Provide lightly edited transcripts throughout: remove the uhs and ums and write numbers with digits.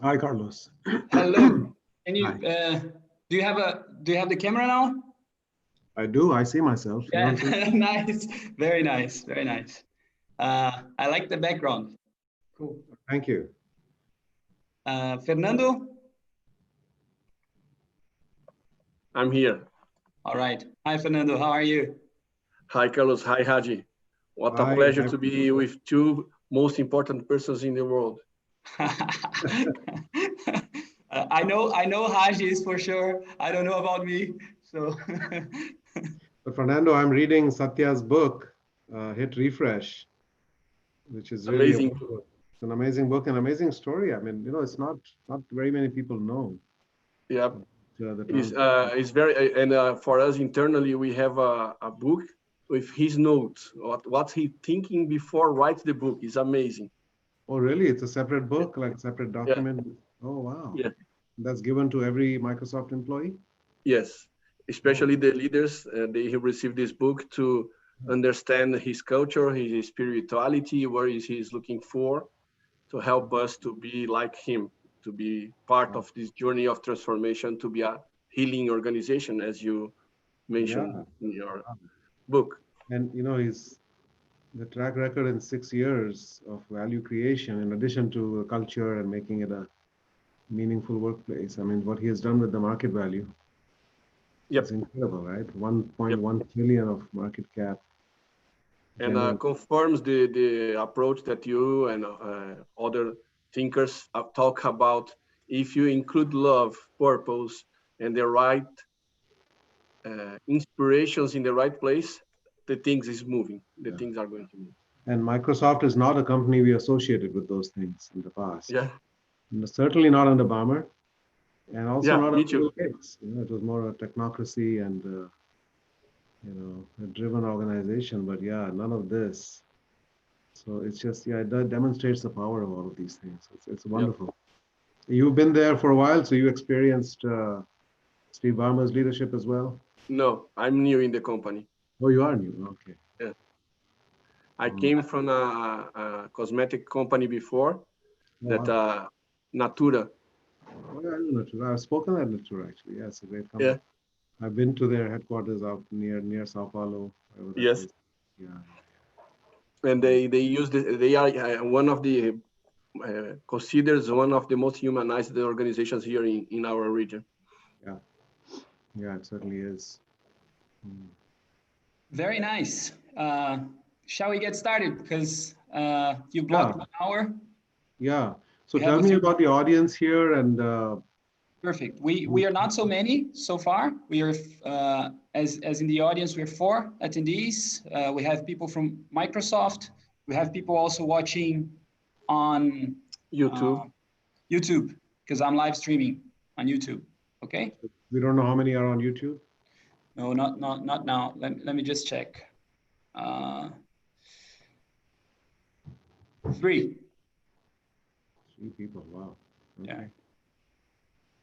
Hi, Carlos. Hello. Can you Hi. do you have the camera now? I do. I see myself. You Yeah, don't see? nice. Very nice. Very nice. I like the background. Cool. Thank you. Fernando? I'm here. All right. Hi, Fernando. How are you? Hi, Carlos. Hi, Haji. What a Hi. pleasure to be with two most important persons in the world. I know Haji is for sure. I don't know about me. So But Fernando, I'm reading Satya's book, Hit Refresh, which is really Amazing. it's an amazing book, an amazing story. I mean, it's not very many people know. Yeah. The It's very, and for us internally, we have a book with his notes, what he thinking before write the book is amazing. Oh, really? It's a separate book, like a separate document? Yeah. Oh, wow. Yeah. That's given to every Microsoft employee? Yes, especially the leaders, they have received this book to understand his culture, his spirituality, where is he's looking for, to help us to be like him, to be part of this journey of transformation, to be a healing organization, as you mentioned in your book. And he's the track record in 6 years of value creation, in addition to a culture and making it a meaningful workplace. I mean, what he has done with the market value. Yep. It's incredible, right? 1.1 trillion of market cap. And confirms the approach that you and other thinkers talk about. If you include love, purpose, and the right inspirations in the right place, the things is moving. The things are going to move. And Microsoft is not a company we associated with those things in the past. Yeah. Certainly not under Balmer, and also not me under too. Bill Gates. It was more a technocracy and a driven organization. But yeah, none of this. So it's just it demonstrates the power of all of these things. It's wonderful. Yep. You've been there for a while, so you experienced Steve Ballmer's leadership as well? No, I'm new in the company. Oh, you are new. Okay. Yeah. I came from a cosmetic company before, Natura. Oh, yeah, I know Natura. I've spoken at Natura, actually. Yeah, it's a great company. Yeah. I've been to their headquarters out near Sao Paulo. Yes. Yeah. And they are one of the considered one of the most humanized organizations here in our region. Yeah. Yeah, it certainly is. Very nice. Shall we get started? Because you blocked 1 hour. Yeah. So tell me about the audience here and. Perfect. We are not so many so far. We are, as in the audience, we're 4 attendees. We have people from Microsoft. We have people also watching on YouTube. YouTube, because I'm live streaming on YouTube. Okay. We don't know how many are on YouTube. No, not now. Let me just check. 3. 3 people. Wow. Okay. Yeah.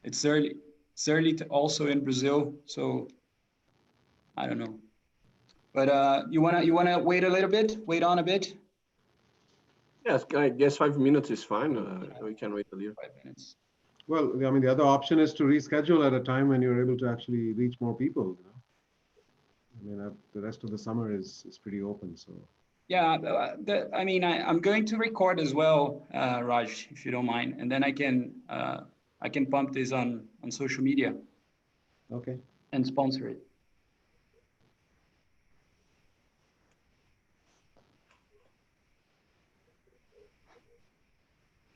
It's early. It's early to also in Brazil, so I don't know. But you wanna wait a little bit? Wait on a bit. Yes, I guess 5 minutes is fine. We can wait a little. 5 minutes. Well, I mean, the other option is to reschedule at a time when you're able to actually reach more people. I mean, the rest of the summer is pretty open. So. Yeah, I mean, I'm going to record as well, Raj, if you don't mind, and then I can pump this on social media. Okay. And sponsor it.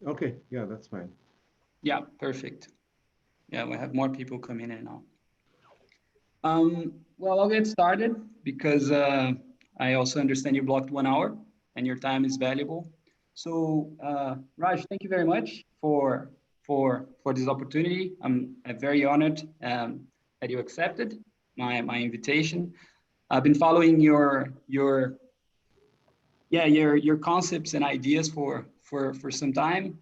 Okay. Yeah, that's fine. Yeah, perfect. Yeah, we have more people coming in now. Well, I'll get started because I also understand you blocked 1 hour and your time is valuable. So, Raj, thank you very much for this opportunity. I'm very honored that you accepted my invitation. I've been following your concepts and ideas for some time.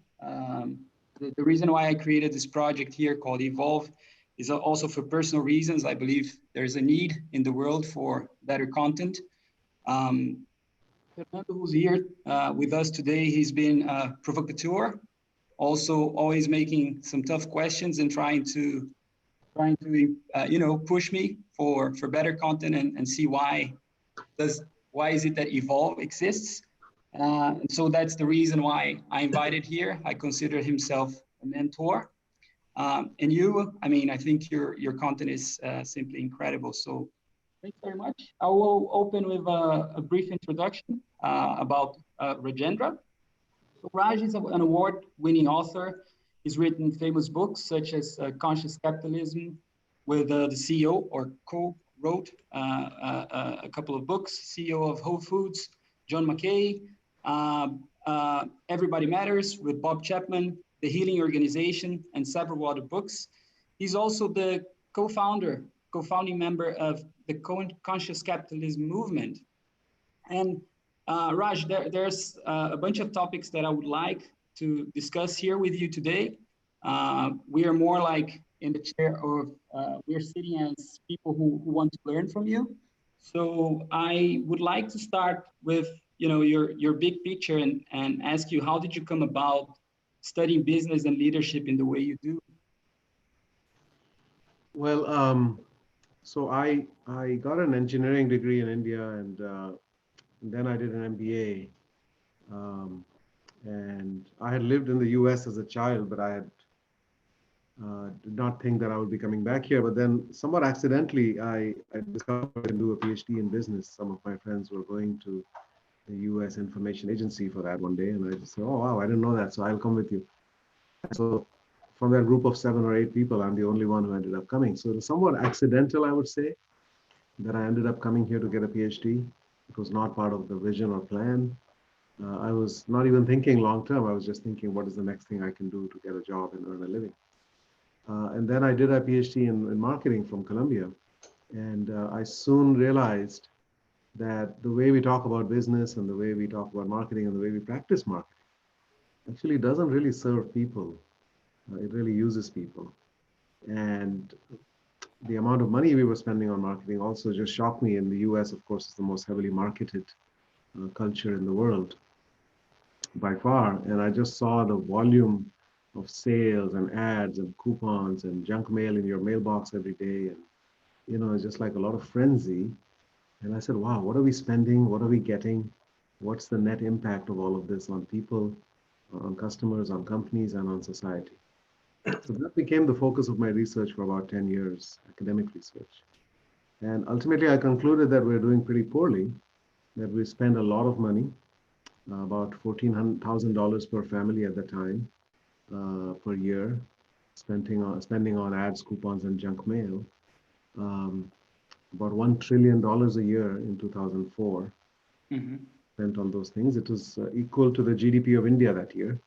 The reason why I created this project here called Evolve is also for personal reasons. I believe there's a need in the world for better content. Fernando, who's here with us today, he's been a provocateur also always making some tough questions and trying to push me for better content and see does why is it that Evolve exists. And so that's the reason why I invited here. I consider himself a mentor. And you, I mean, I think your content is simply incredible. So thanks very much. I will open with a brief introduction about Rajendra. So Raj is an award-winning author. He's written famous books such as Conscious Capitalism with the CEO, or co-wrote a couple of books, CEO of Whole Foods, John McKay, Everybody Matters with Bob Chapman, The Healing Organization, and several other books. He's also the co-founding member of the Conscious Capitalism movement. And Raj, there's a bunch of topics that I would like to discuss here with you today. We are more like in the chair of, we're sitting as people who want to learn from you. So I would like to start with, your big picture and ask you, how did you come about studying business and leadership in the way you do? Well, so I got an engineering degree in India, and then I did an MBA. Um, and I had lived in the US as a child, but I had did not think that I would be coming back here. But then, somewhat accidentally, I discovered I can do a PhD in business. Some of my friends were going to the US Information Agency for that one day, and I just said, "Oh wow, I didn't know that, so I'll come with you." So, from that group of 7 or 8 people, I'm the only one who ended up coming. So it was somewhat accidental, I would say, that I ended up coming here to get a PhD. It was not part of the vision or plan. I was not even thinking long term. I was just thinking, what is the next thing I can do to get a job and earn a living? And then I did a PhD in marketing from Columbia. And I soon realized that the way we talk about business and the way we talk about marketing and the way we practice marketing actually doesn't really serve people. It really uses people. And the amount of money we were spending on marketing also just shocked me. In the US, of course, it's the most heavily marketed culture in the world by far. And I just saw the volume of sales and ads and coupons and junk mail in your mailbox every day. And, it's just like a lot of frenzy. And I said, wow, what are we spending? What are we getting? What's the net impact of all of this on people, on customers, on companies, and on society? So that became the focus of my research for about 10 years, academic research. And ultimately, I concluded that we're doing pretty poorly, that we spend a lot of money, about $14,000 per family at the time, per year, spending on ads, coupons, and junk mail. Um, about $1 trillion a year in 2004 Mm-hmm. spent on those things. It was equal to the GDP of India that year.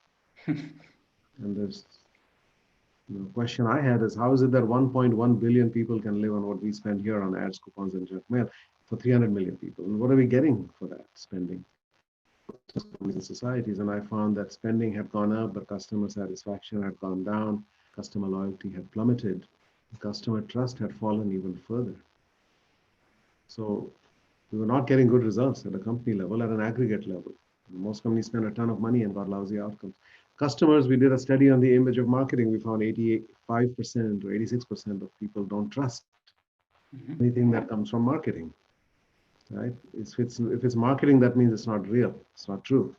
And the question I had is, how is it that 1.1 billion people can live on what we spend here on ads, coupons, and junk mail for 300 million people? And what are we getting for that spending? And societies, and I found that spending had gone up, but customer satisfaction had gone down, customer loyalty had plummeted, customer trust had fallen even further. So we were not getting good results at a company level, at an aggregate level. Most companies spend a ton of money and got lousy outcomes. Customers, we did a study on the image of marketing. We found 85% or 86% of people don't trust anything that comes from marketing. Right? If it's marketing, that means it's not real. It's not true.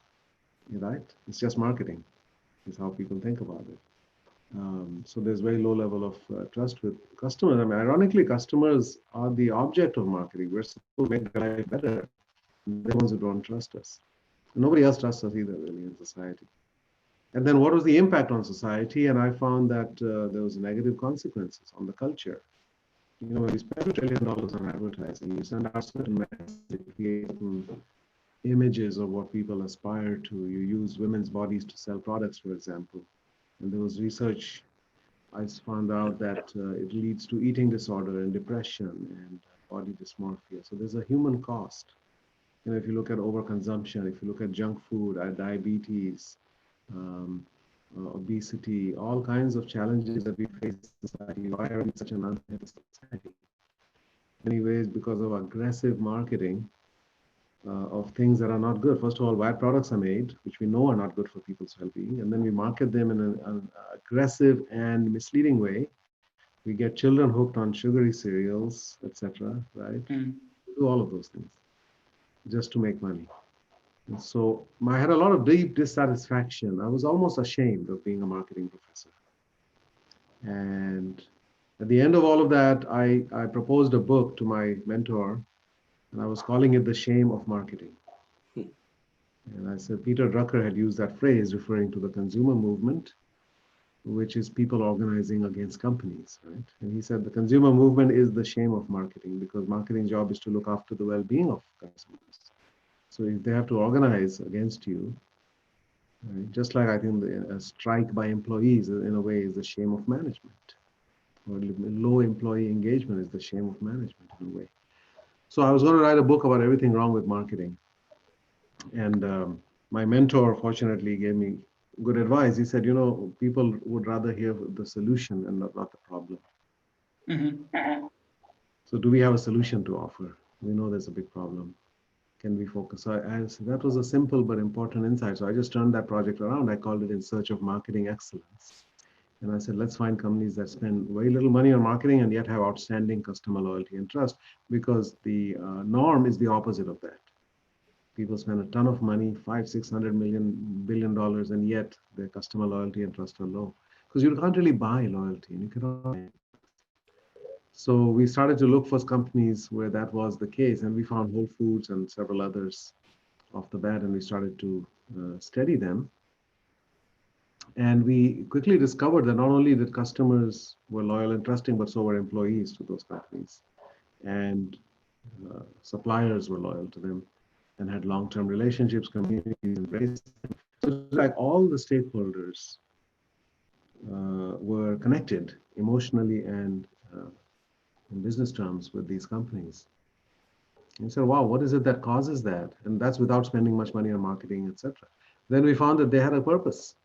Right? It's just marketing. Is how people think about it. So there's very low level of trust with customers. I mean, ironically, customers are the object of marketing. We're supposed to make their life better. They're the ones who don't trust us. Nobody else trusts us either, really, in society. And then what was the impact on society? And I found that there was negative consequences on the culture. When you spend $1 trillion on advertising, you send out certain messages, create certain images of what people aspire to. You use women's bodies to sell products, for example. And there was research, I found out that it leads to eating disorder and depression and body dysmorphia. So there's a human cost. If you look at overconsumption, if you look at junk food, diabetes, um, obesity, all kinds of challenges that we face in society. Why are we such an unhealthy society? In many ways, because of aggressive marketing of things that are not good. First of all, bad products are made, which we know are not good for people's well-being, and then we market them in an aggressive and misleading way. We get children hooked on sugary cereals, etc. Right? Mm. We do all of those things just to make money. And so I had a lot of deep dissatisfaction. I was almost ashamed of being a marketing professor. And at the end of all of that, I proposed a book to my mentor, and I was calling it The Shame of Marketing. Hmm. And I said Peter Drucker had used that phrase referring to the consumer movement, which is people organizing against companies, right? And he said the consumer movement is the shame of marketing because marketing's job is to look after the well-being of customers. So if they have to organize against you, right, just like I think a strike by employees in a way is the shame of management, or low employee engagement is the shame of management in a way. So I was going to write a book about everything wrong with marketing. And my mentor, fortunately, gave me good advice. He said, people would rather hear the solution and not the problem. Mm-hmm. So, do we have a solution to offer? We know there's a big problem. Can we focus? So that was a simple but important insight. So, I just turned that project around. I called it In Search of Marketing Excellence. And I said, let's find companies that spend very little money on marketing and yet have outstanding customer loyalty and trust, because the norm is the opposite of that. People spend a ton of money, 500-600 million billion dollars, and yet their customer loyalty and trust are low. Because you can't really buy loyalty and you cannot buy it. So we started to look for companies where that was the case, and we found Whole Foods and several others off the bat, and we started to study them. And we quickly discovered that not only did customers were loyal and trusting, but so were employees to those companies. And suppliers were loyal to them and had long-term relationships, communities embraced them. So it's like all the stakeholders were connected emotionally and in business terms with these companies. And you said, wow, what is it that causes that? And that's without spending much money on marketing, etc. Then we found that they had a purpose.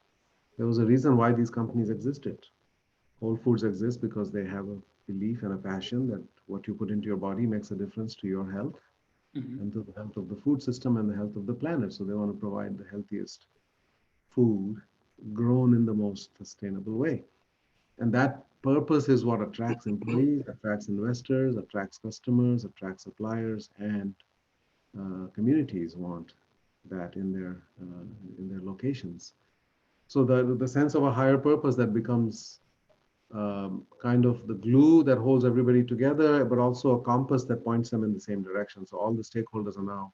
There was a reason why these companies existed. Whole Foods exists because they have a belief and a passion that what you put into your body makes a difference to your health Mm-hmm. and to the health of the food system and the health of the planet. So they want to provide the healthiest food grown in the most sustainable way. And that purpose is what attracts employees, attracts investors, attracts customers, attracts suppliers, and communities want that in their locations. So the sense of a higher purpose that becomes kind of the glue that holds everybody together, but also a compass that points them in the same direction. So all the stakeholders are now,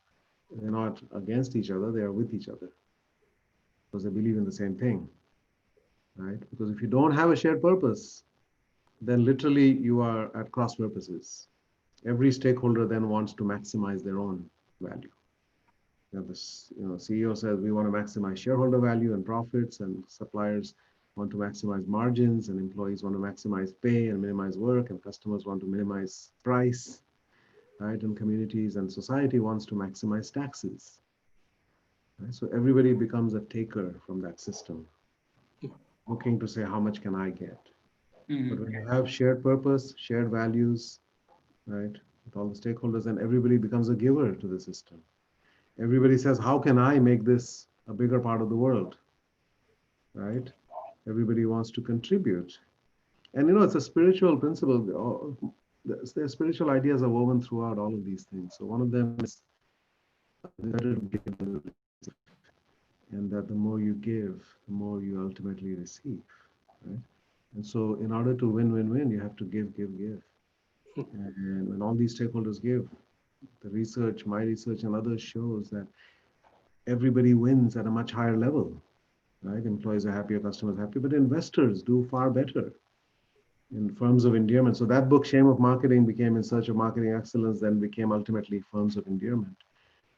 they're not against each other, they are with each other because they believe in the same thing, right? Because if you don't have a shared purpose, then literally you are at cross purposes. Every stakeholder then wants to maximize their own value. CEO says we want to maximize shareholder value and profits, and suppliers want to maximize margins, and employees want to maximize pay and minimize work, and customers want to minimize price, right? And communities and society wants to maximize taxes. Right? So everybody becomes a taker from that system, looking to say, how much can I get? Mm-hmm. But when you have shared purpose, shared values, right, with all the stakeholders, then everybody becomes a giver to the system. Everybody says, how can I make this a bigger part of the world, right? Everybody wants to contribute. And it's a spiritual principle. The spiritual ideas are woven throughout all of these things. So one of them is better to give than to receive, and that the more you give, the more you ultimately receive, right? And so in order to win, you have to give, give, give. And when all these stakeholders give, the research, my research and others shows that everybody wins at a much higher level, right? Employees are happier, customers are happy, but investors do far better in firms of endearment. So that book, Shame of Marketing, became In Search of Marketing Excellence, then became ultimately Firms of Endearment.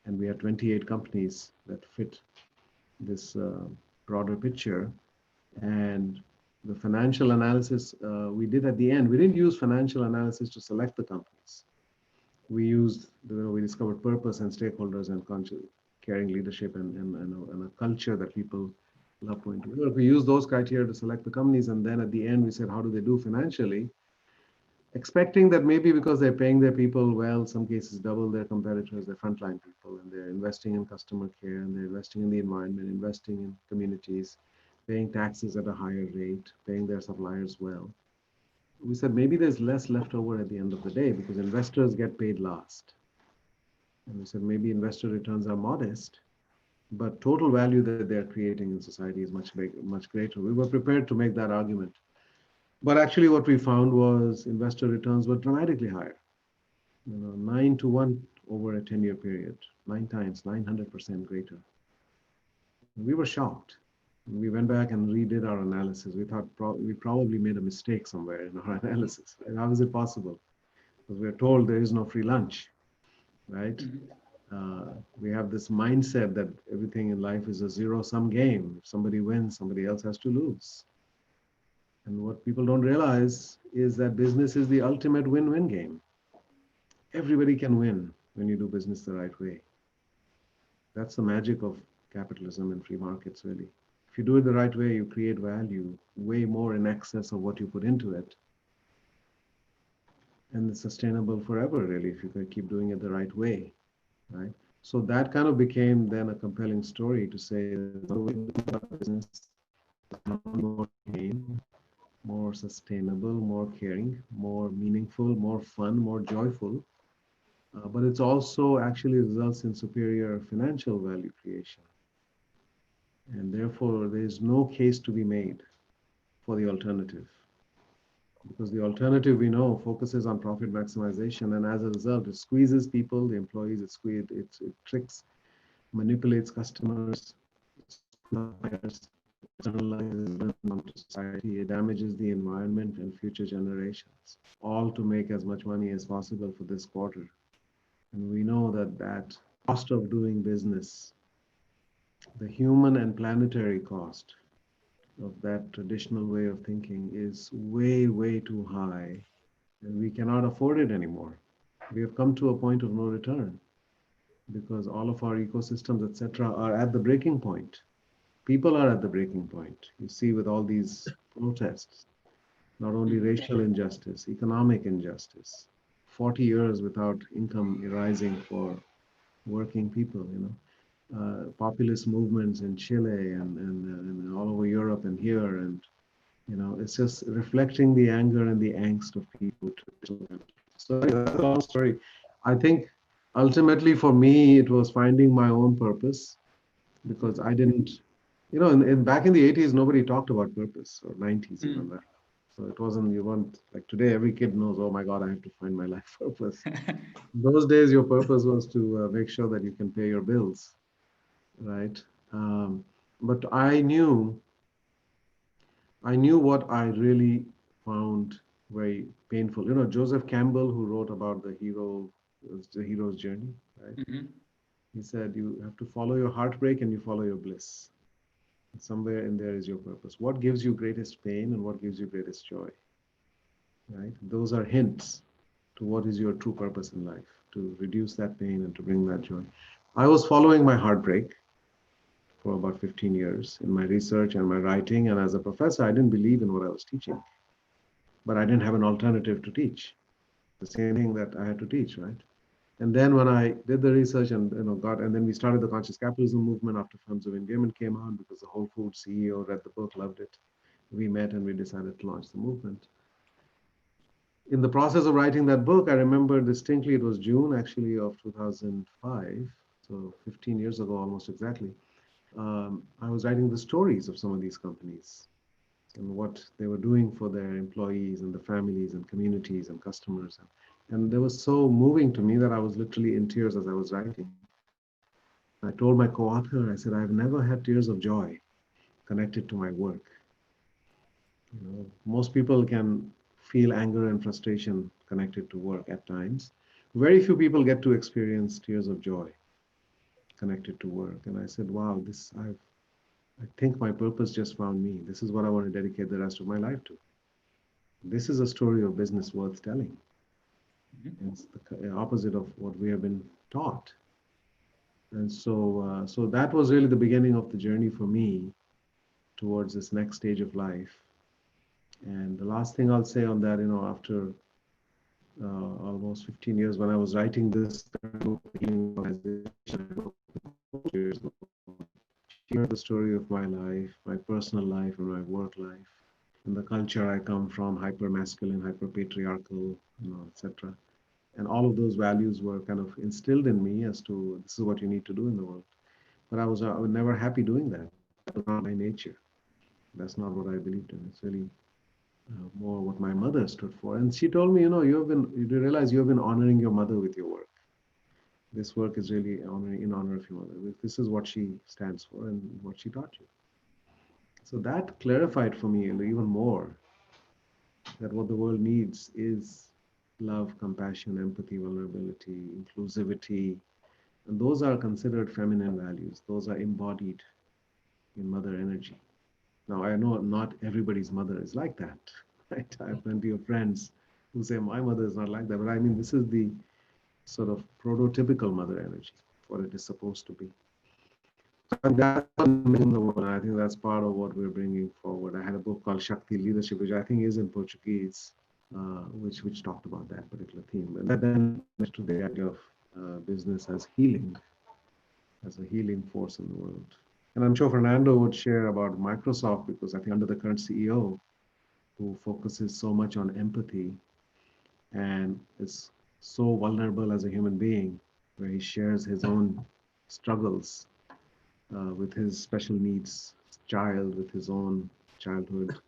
And we had 28 companies that fit this broader picture. And the financial analysis we did at the end, we didn't use financial analysis to select the companies. We discovered purpose and stakeholders and caring leadership and a culture that people love going to work. We used those criteria to select the companies, and then at the end we said, how do they do financially? expecting that maybe because they're paying their people well, some cases double their competitors, their frontline people, and they're investing in customer care, and they're investing in the environment, investing in communities, paying taxes at a higher rate, paying their suppliers well. We said maybe there's less left over at the end of the day because investors get paid last. And we said maybe investor returns are modest, but total value that they're creating in society is much big, much greater. We were prepared to make that argument. But actually what we found was investor returns were dramatically higher. 9 to 1 over a 10-year period, 9 times, 900% greater. We were shocked. We went back and redid our analysis. We thought we probably made a mistake somewhere in our analysis. And how is it possible? Because we're told there is no free lunch, right? We have this mindset that everything in life is a zero-sum game. If somebody wins, somebody else has to lose. And what people don't realize is that business is the ultimate win-win game. Everybody can win when you do business the right way. That's the magic of capitalism and free markets, really. If you do it the right way, you create value way more in excess of what you put into it. And it's sustainable forever, really, if you can keep doing it the right way, right? So that kind of became then a compelling story to say the way to do business more humane, more sustainable, more caring, more meaningful, more fun, more joyful. But it's also actually results in superior financial value creation. And therefore, there is no case to be made for the alternative. Because the alternative, we know, focuses on profit maximization. And as a result, it squeezes people, the employees, it tricks, manipulates customers, externalizes onto society, it damages the environment and future generations, all to make as much money as possible for this quarter. And we know that that cost of doing business, the human and planetary cost of that traditional way of thinking is way, way too high. And we cannot afford it anymore. We have come to a point of no return because all of our ecosystems, etc., are at the breaking point. People are at the breaking point. You see with all these protests, not only racial injustice, economic injustice, 40 years without income rising for working people, populist movements in Chile and all over Europe and here. And, it's just reflecting the anger and the angst of people. So that's a long story. I think ultimately for me, it was finding my own purpose because I didn't, back in the 80s, nobody talked about purpose, or 90s even that. So it wasn't, you want, like today, every kid knows, oh my God, I have to find my life purpose. Those days, your purpose was to make sure that you can pay your bills, right? But I knew what I really found very painful. Joseph Campbell, who wrote about the hero's journey, right? He said, you have to follow your heartbreak and you follow your bliss. And somewhere in there is your purpose. What gives you greatest pain and what gives you greatest joy, right? Those are hints to what is your true purpose in life, to reduce that pain and to bring that joy. I was following my heartbreak for about 15 years in my research and my writing. And as a professor, I didn't believe in what I was teaching, but I didn't have an alternative to teach. The same thing that I had to teach, right? And then when I did the research and and then we started the conscious capitalism movement after Films of Engagement came out because the Whole Foods CEO read the book, loved it. We met and we decided to launch the movement. In the process of writing that book, I remember distinctly, it was June actually of 2005, so 15 years ago almost exactly. I was writing the stories of some of these companies and what they were doing for their employees and the families and communities and customers. And it was so moving to me that I was literally in tears as I was writing. I told my co-author, I said, I've never had tears of joy connected to my work. Most people can feel anger and frustration connected to work at times. Very few people get to experience tears of joy connected to work. And I said, wow, I think my purpose just found me. This is what I want to dedicate the rest of my life to. This is a story of business worth telling. It's the opposite of what we have been taught. And so that was really the beginning of the journey for me towards this next stage of life. And the last thing I'll say on that, after almost 15 years when I was writing this book, The Healing Organization, years ago. Share the story of my life, my personal life, and my work life, and the culture I come from, hyper masculine, hyper patriarchal, etc. And all of those values were kind of instilled in me as to this is what you need to do in the world. But I was never happy doing that. That was not my nature. That's not what I believed in. It's really more what my mother stood for. And she told me, you realize you have been honoring your mother with your work. This work is really honoring in honor of your mother. This is what she stands for and what she taught you. So that clarified for me even more that what the world needs is love, compassion, empathy, vulnerability, inclusivity. And those are considered feminine values. Those are embodied in mother energy. Now, I know not everybody's mother is like that. Right? I have plenty of friends who say, my mother is not like that. But I mean, this is the sort of prototypical mother energy, what it is supposed to be. So I think that's what in the world. I think that's part of what we're bringing forward. I had a book called Shakti Leadership, which I think is in Portuguese, which talked about that particular theme. And that then led to the idea of business as a healing force in the world. And I'm sure Fernando would share about Microsoft because I think under the current CEO, who focuses so much on empathy and is so vulnerable as a human being, where he shares his own struggles with his special needs child, with his own childhood,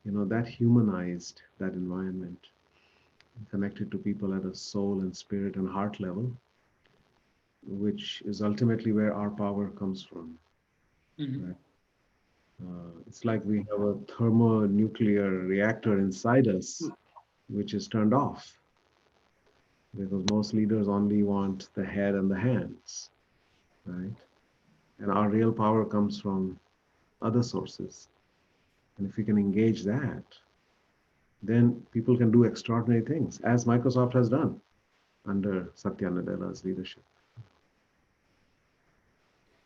that humanized that environment, connected to people at a soul and spirit and heart level, which is ultimately where our power comes from. Mm-hmm. Right? It's like we have a thermonuclear reactor inside us, which is turned off because most leaders only want the head and the hands, right? And our real power comes from other sources. And if we can engage that, then people can do extraordinary things, as Microsoft has done under Satya Nadella's leadership.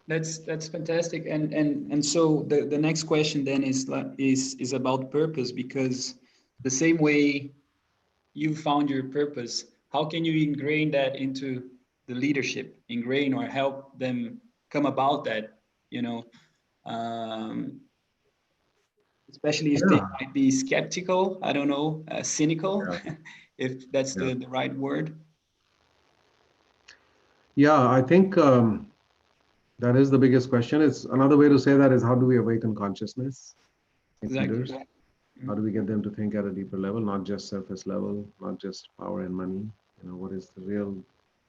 That's fantastic. And so the next question then is about purpose, because the same way you found your purpose, how can you ingrain that into the leadership, ingrain or help them come about that, you know, um, especially if they Yeah, might be skeptical, I don't know, cynical, yeah, if that's yeah. the right word. Yeah, I think that is the biggest question. It's another way to say that is how do we awaken consciousness in Exactly. leaders? How Mhm. do we get them to think at a deeper level, not just surface level, not just power and money? What is the real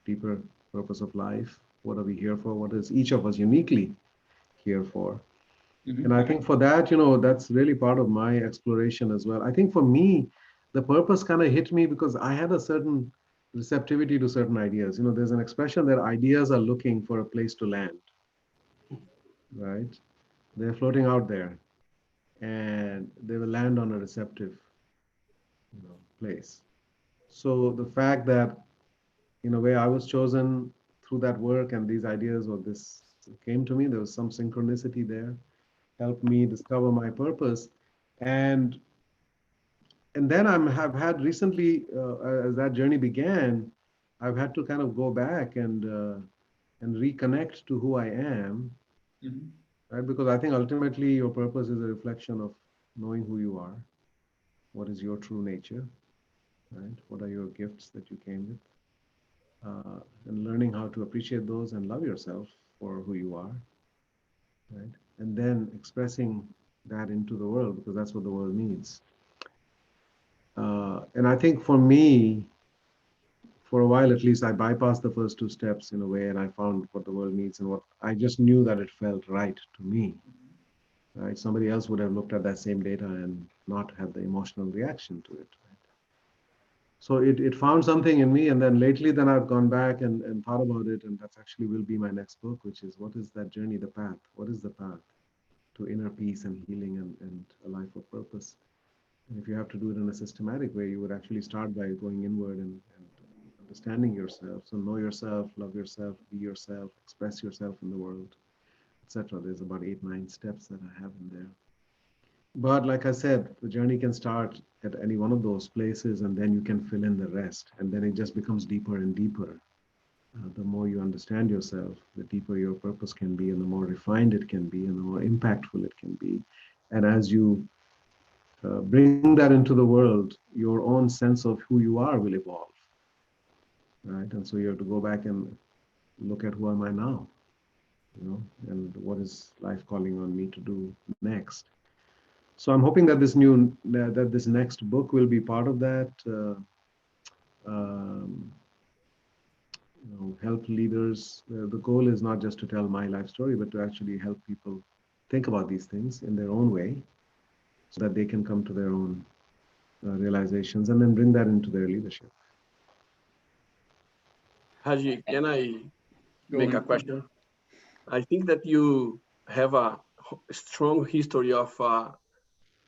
deeper purpose of life? What are we here for? What is each of us uniquely here for? And I Mhm. think for that, that's really part of my exploration as well. I think for me, the purpose kind of hit me because I had a certain receptivity to certain ideas. There's an expression that ideas are looking for a place to land, right? They're floating out there and they will land on a receptive, place. So the fact that, in a way, I was chosen through that work and these ideas or this came to me, there was some synchronicity there, helped me discover my purpose. And and then have had recently, as that journey began, I've had to kind of go back and reconnect to who I am, Mhm. right? Because I think ultimately your purpose is a reflection of knowing who you are, what is your true nature, right? What are your gifts that you came with, and learning how to appreciate those and love yourself for who you are, right? And then expressing that into the world because that's what the world needs. And I think for me, for a while at least, I bypassed the first two steps in a way, and I found what the world needs and what I just knew that it felt right to me. Right? Somebody else would have looked at that same data and not had the emotional reaction to it. Right? So it found something in me, and then lately, then I've gone back and thought about it, and that's actually will be my next book, which is what is that journey, the path? What is the path to inner peace and healing and a life of purpose? And if you have to do it in a systematic way, you would actually start by going inward and understanding yourself. So know yourself, love yourself, be yourself, express yourself in the world, etc. There's about 8, 9 steps that I have in there. But like I said, the journey can start at any one of those places, and then you can fill in the rest. And then it just becomes deeper and deeper. The more you understand yourself, the deeper your purpose can be, and the more refined it can be, and the more impactful it can be. And as you bring that into the world, your own sense of who you are will evolve, right? And so you have to go back and look at who am I now, and what is life calling on me to do next. So I'm hoping that this next book will be part of that. Um, help leaders. The goal is not just to tell my life story, but to actually help people think about these things in their own way, so that they can come to their own realizations and then bring that into their leadership. Haji, can I Go make a on. question? I think that you have a strong history of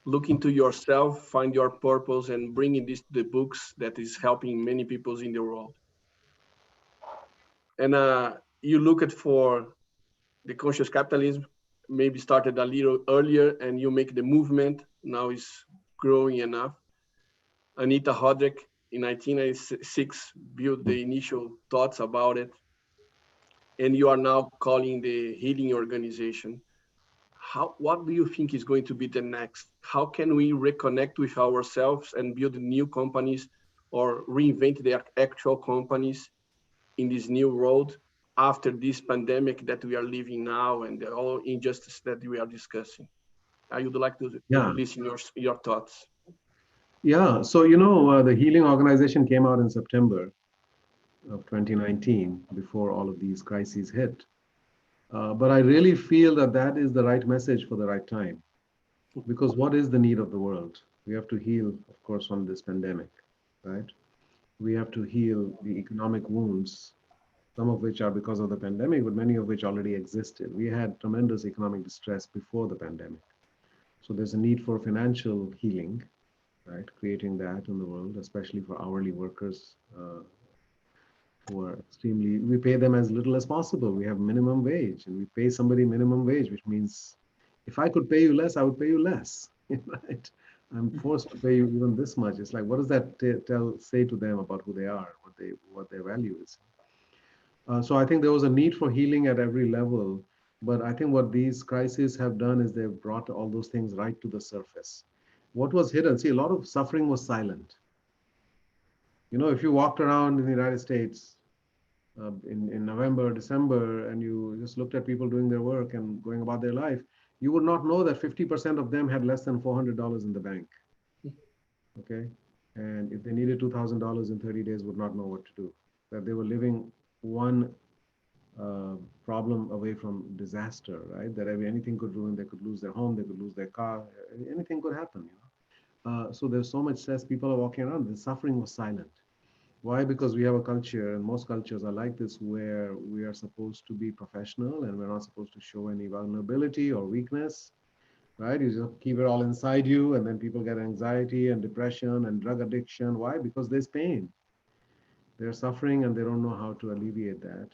looking to yourself, find your purpose, and bringing this to the books that is helping many people in the world. And you look at for the conscious capitalism, maybe started a little earlier, and you make the movement. Now is growing enough. Anita Hodrick in 1996 built the initial thoughts about it, and you are now calling the healing organization. What do you think is going to be the next? How can we reconnect with ourselves and build new companies or reinvent the actual companies in this new world after this pandemic that we are living now and all injustice that we are discussing? I would like to Yeah, listen your thoughts. yeah. So the Healing Organization came out in September of 2019, before all of these crises hit. But I really feel that that is the right message for the right time, because what is the need of the world? We have to heal, of course, from this pandemic, right? We have to heal the economic wounds, some of which are because of the pandemic, but many of which already existed. We had tremendous economic distress before the pandemic. So there's a need for financial healing, right? Creating that in the world, especially for hourly workers, who are extremely, we pay them as little as possible. We have minimum wage, and we pay somebody minimum wage, which means if I could pay you less, I would pay you less, right? I'm forced to pay you even this much. It's like, what does that say to them about who they are, what their value is? So I think there was a need for healing at every level. But I think what these crises have done is they've brought all those things right to the surface. What was hidden? See, a lot of suffering was silent. If you walked around in the United States in November, December, and you just looked at people doing their work and going about their life, you would not know that 50% of them had less than $400 in the bank. Okay. And if they needed $2,000 in 30 days, would not know what to do. That they were living one uh, problem away from disaster, right? That anything could ruin, they could lose their home, they could lose their car, anything could happen. So there's so much stress, people are walking around, the suffering was silent. Why? Because we have a culture, and most cultures are like this, where we are supposed to be professional and we're not supposed to show any vulnerability or weakness, right? You just keep it all inside you, and then people get anxiety and depression and drug addiction. Why? Because there's pain. They're suffering and they don't know how to alleviate that.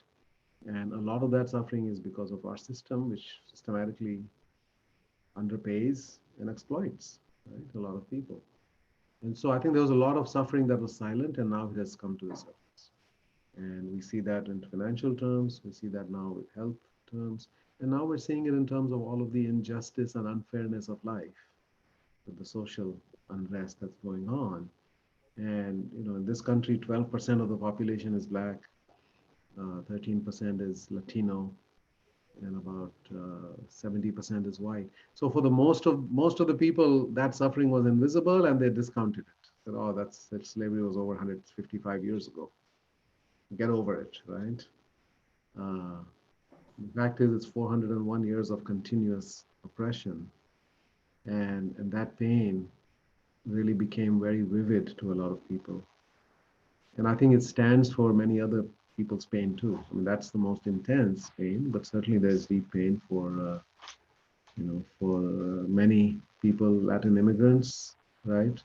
And a lot of that suffering is because of our system, which systematically underpays and exploits, right, a lot of people. And so I think there was a lot of suffering that was silent, and now it has come to the surface. And we see that in financial terms, we see that now with health terms, and now we're seeing it in terms of all of the injustice and unfairness of life, with the social unrest that's going on. And in this country, 12% of the population is black, 13% is Latino, and about 70% is white. So for the most of the people, that suffering was invisible, and they discounted it. Said, "Oh, that slavery was over 155 years ago. Get over it, right?" Uh, the fact is, it's 401 years of continuous oppression, and that pain really became very vivid to a lot of people. And I think it stands for many other people's pain too. I mean, that's the most intense pain, but certainly there's deep pain for many people, Latin immigrants, right?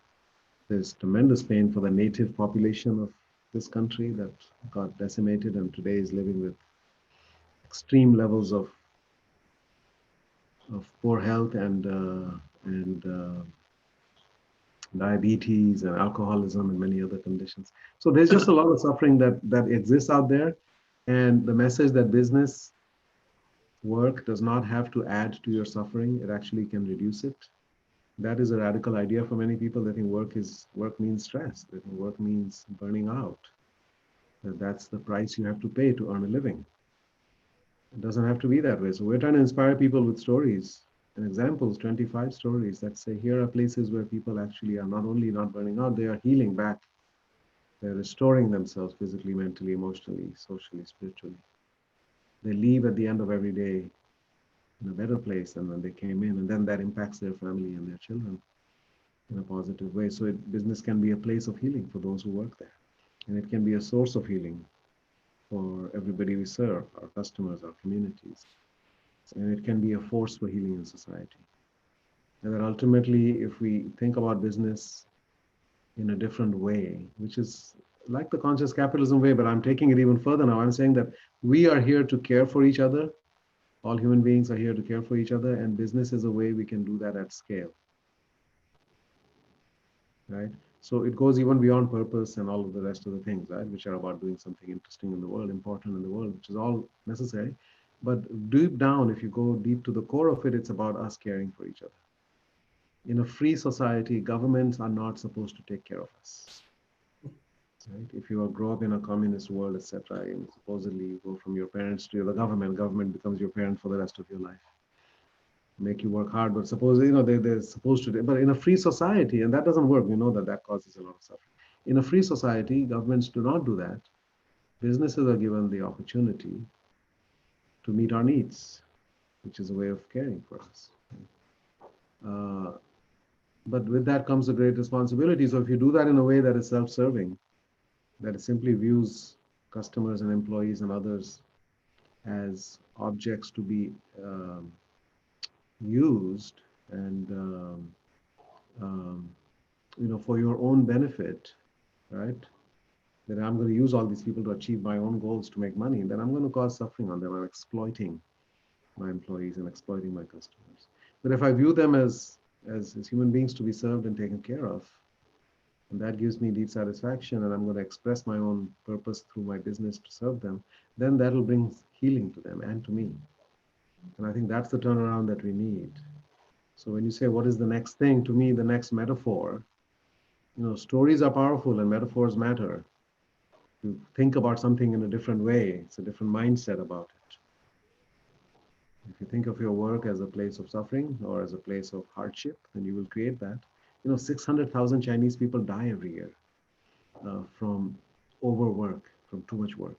There's tremendous pain for the native population of this country that got decimated and today is living with extreme levels of poor health and diabetes and alcoholism and many other conditions. So there's just a lot of suffering that exists out there. And the message that business work does not have to add to your suffering, it actually can reduce it. That is a radical idea for many people. They think work means stress. They think work means burning out. That's the price you have to pay to earn a living. It doesn't have to be that way. So we're trying to inspire people with stories and examples, 25 stories that say here are places where people actually are not only not burning out, they are healing back. They're restoring themselves physically, mentally, emotionally, socially, spiritually. They leave at the end of every day in a better place than when they came in, and then that impacts their family and their children in a positive way. So business can be a place of healing for those who work there, and it can be a source of healing for everybody we serve, our customers, our communities, and it can be a force for healing in society. And that ultimately, if we think about business in a different way, which is like the conscious capitalism way, but I'm taking it even further now. I'm saying that we are here to care for each other. All human beings are here to care for each other, and business is a way we can do that at scale, right? So it goes even beyond purpose and all of the rest of the things, right, which are about doing something interesting in the world, important in the world, which is all necessary. But deep down, if you go deep to the core of it, it's about us caring for each other. In a free society, governments are not supposed to take care of us. Right? If you grow up in a communist world, etc., and supposedly you go from your parents to the government becomes your parent for the rest of your life. Make you work hard, but suppose they're supposed to. But in a free society, and that doesn't work. We know that causes a lot of suffering. In a free society, governments do not do that. Businesses are given the opportunity to meet our needs, which is a way of caring for us. Uh, but with that comes a great responsibility. So if you do that in a way that is self-serving, that simply views customers and employees and others as objects to be used and um, for your own benefit, right? That I'm going to use all these people to achieve my own goals to make money, then I'm going to cause suffering on them. I'm exploiting my employees and exploiting my customers. But if I view them as human beings to be served and taken care of, and that gives me deep satisfaction, and I'm going to express my own purpose through my business to serve them, then that'll bring healing to them and to me. And I think that's the turnaround that we need. So when you say, what is the next thing? To me, the next metaphor, stories are powerful and metaphors matter. To think about something in a different way, it's a different mindset about it. If you think of your work as a place of suffering or as a place of hardship, then you will create that. 600,000 Chinese people die every year from overwork, from too much work.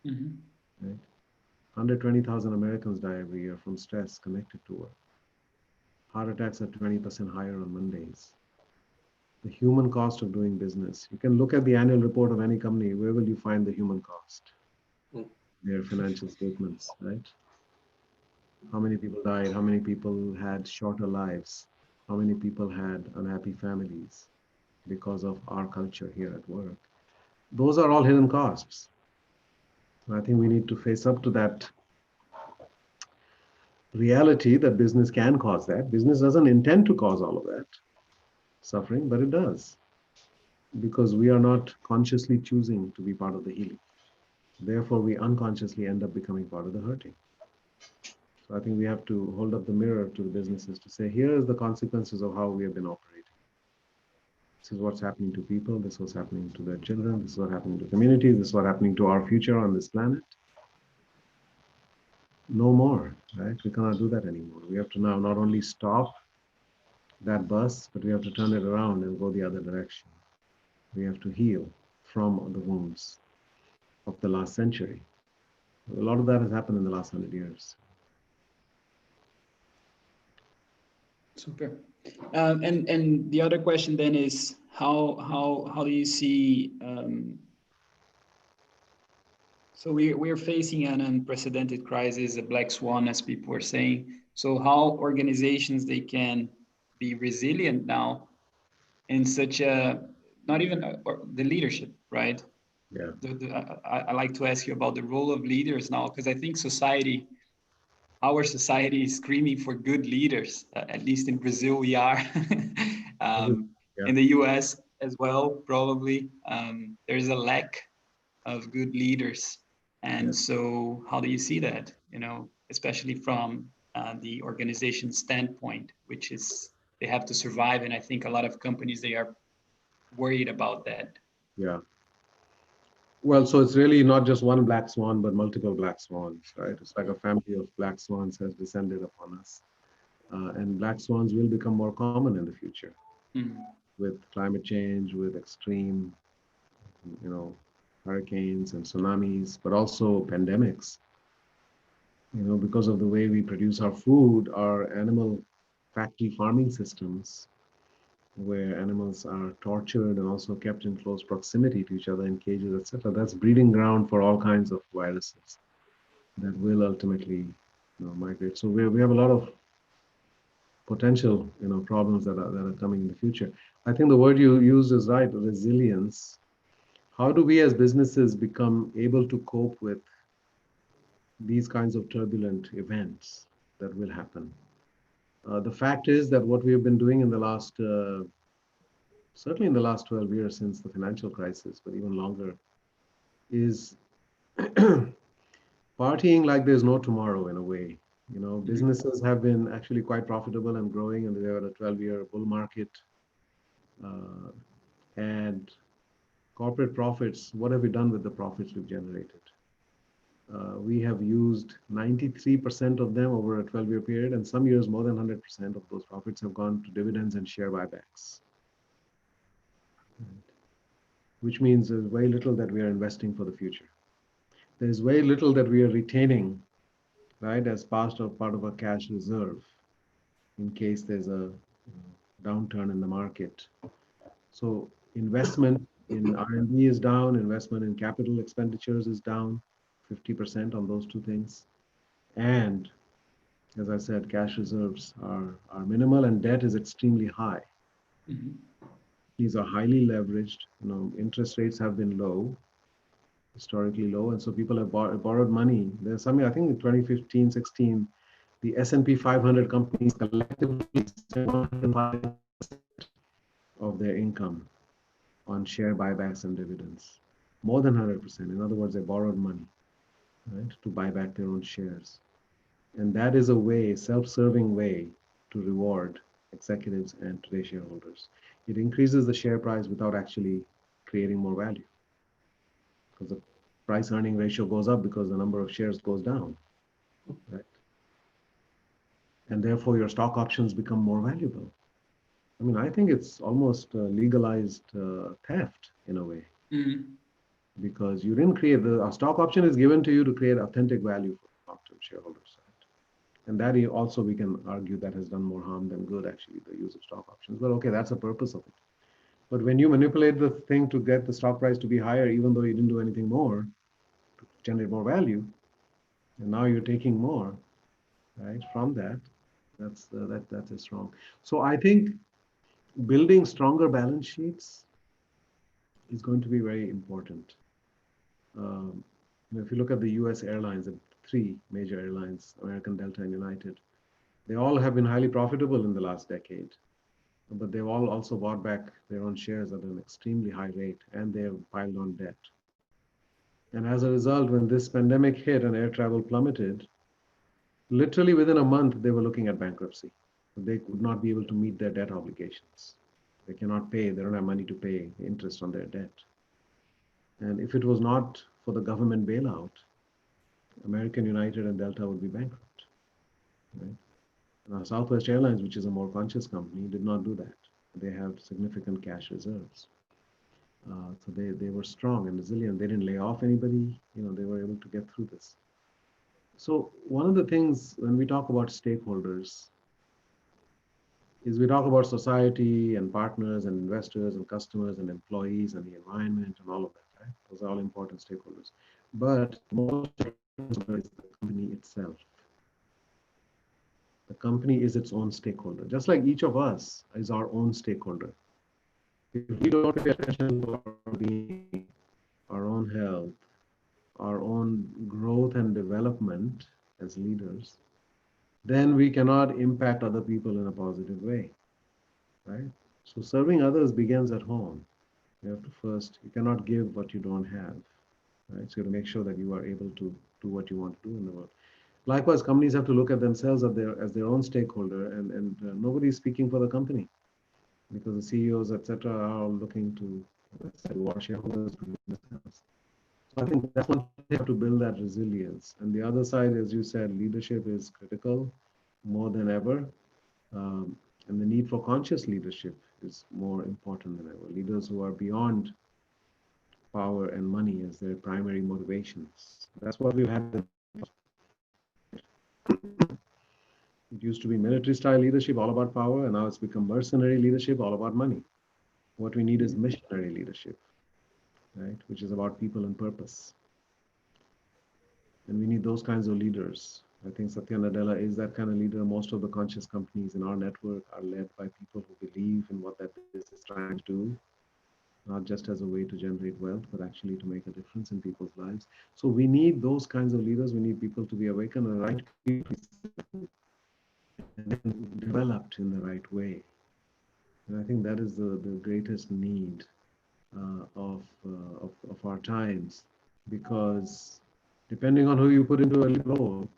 Mm-hmm. Right? 120,000 Americans die every year from stress connected to work. Heart attacks are 20% higher on Mondays. The human cost of doing business. You can look at the annual report of any company. Where will you find the human cost? Their financial statements, right? How many people died? How many people had shorter lives? How many people had unhappy families because of our culture here at work? Those are all hidden costs. I think we need to face up to that reality that business can cause that. Business doesn't intend to cause all of that suffering, but it does, because we are not consciously choosing to be part of the healing. Therefore, we unconsciously end up becoming part of the hurting. So I think we have to hold up the mirror to the businesses to say, here is the consequences of how we have been operating. This is what's happening to people. This is what's happening to their children. This is what's happening to communities. This is what's happening to our future on this planet. No more, right? We cannot do that anymore. We have to now not only stop that bus, but we have to turn it around and go the other direction. We have to heal from the wounds of the last century. A lot of that has happened in the last 100 years. Super. And the other question then is how do you see? So we're facing an unprecedented crisis, a black swan, as people are saying. So how organizations they can be resilient now in such a not even the leadership, right? Yeah. I like to ask you about the role of leaders now, because I think society our society is screaming for good leaders. At least in Brazil, we are. Yeah. In the US as well, probably. There's a lack of good leaders. And Yes. so, how do you see that? Especially from the organization standpoint, which is they have to survive. And I think a lot of companies, they are worried about that. Yeah. Well, so it's really not just one black swan, but multiple black swans, right? It's like a family of black swans has descended upon us. And black swans will become more common in the future Mm. with climate change, with extreme, you know, hurricanes and tsunamis, but also pandemics. Because of the way we produce our food, our animal factory farming systems, where animals are tortured and also kept in close proximity to each other in cages, etc. That's breeding ground for all kinds of viruses that will ultimately, migrate. So we have a lot of potential, problems that are coming in the future. I think the word you used is right, resilience. How do we as businesses become able to cope with these kinds of turbulent events that will happen? The fact is that what we have been doing in the last, certainly in the last 12 years since the financial crisis, but even longer, is partying like there's no tomorrow in a way. Businesses have been actually quite profitable and growing, and they are at a 12-year bull market. Uh, and corporate profits, what have we done with the profits we've generated? We have used 93% of them over a 12-year period, and some years more than 100% of those profits have gone to dividends and share buybacks, which means there's very little that we are investing for the future. There's very little that we are retaining, right, as part of our cash reserve in case there's a downturn in the market. So investment in R&D is down, investment in capital expenditures is down 50% on those two things. And as I said, cash reserves are minimal and debt is extremely high. Mhm. These are highly leveraged. Interest rates have been low, historically low, and so people have borrowed money. There's something, I think in 2015, 16, the S&P 500 companies collectively spent 105% of their income on share buybacks and dividends. More than 100%. In other words, they borrowed money, right, to buy back their own shares. And that is a way, self-serving way to reward executives and today's shareholders. It increases the share price without actually creating more value, because the price earning ratio goes up because the number of shares goes down, right? And therefore your stock options become more valuable. I mean, I think it's almost legalized theft in a way, Mhm. because you didn't create a stock option is given to you to create authentic value for long-term shareholders. And that also we can argue that has done more harm than good, actually, the use of stock options. But okay, that's the purpose of it. But when you manipulate the thing to get the stock price to be higher, even though you didn't do anything more to generate more value, and now you're taking more, right, from that, that is wrong. So I think building stronger balance sheets is going to be very important. Um, if you look at the U.S. airlines, the three major airlines, American, Delta, and United, they all have been highly profitable in the last decade, but they've all also bought back their own shares at an extremely high rate, and they have piled on debt. And as a result, when this pandemic hit and air travel plummeted, literally within a month, they were looking at bankruptcy. They would not be able to meet their debt obligations. They cannot pay, they don't have money to pay interest on their debt. And if it was not for the government bailout, American, United, and Delta would be bankrupt. Right? Now, Southwest Airlines, which is a more conscious company, did not do that. They have significant cash reserves. So they were strong and resilient. They didn't lay off anybody. They were able to get through this. So one of the things when we talk about stakeholders is we talk about society and partners and investors and customers and employees and the environment and all of that, right? Those are all important stakeholders. But most is the company itself. The company is its own stakeholder, just like each of us is our own stakeholder. If we don't pay attention to our being, our own health, our own growth and development as leaders, then we cannot impact other people in a positive way, right? So serving others begins at home. You have to first, you cannot give what you don't have, right? So you have to make sure that you are able to do what you want to do in the world. Likewise, companies have to look at themselves as their own stakeholder, and nobody is speaking for the company because the CEOs, etc., are all looking to, as I said, war shareholders between themselves. So I think that's one thing we have to build that resilience. And the other side, as you said, leadership is critical more than ever. Um, and the need for conscious leadership is more important than ever. Leaders who are beyond power and money as their primary motivations. That's what we've had. It used to be military style leadership, all about power, and now it's become mercenary leadership, all about money. What we need is missionary leadership, right? Which is about people and purpose. And we need those kinds of leaders. I think Satya Nadella is that kind of leader. Most of the conscious companies in our network are led by people who believe in what that business is trying to do, not just as a way to generate wealth, but actually to make a difference in people's lives. So we need those kinds of leaders. We need people to be awakened and right people and then developed in the right way. And I think that is the greatest need of our times, because depending on who you put into a lead role,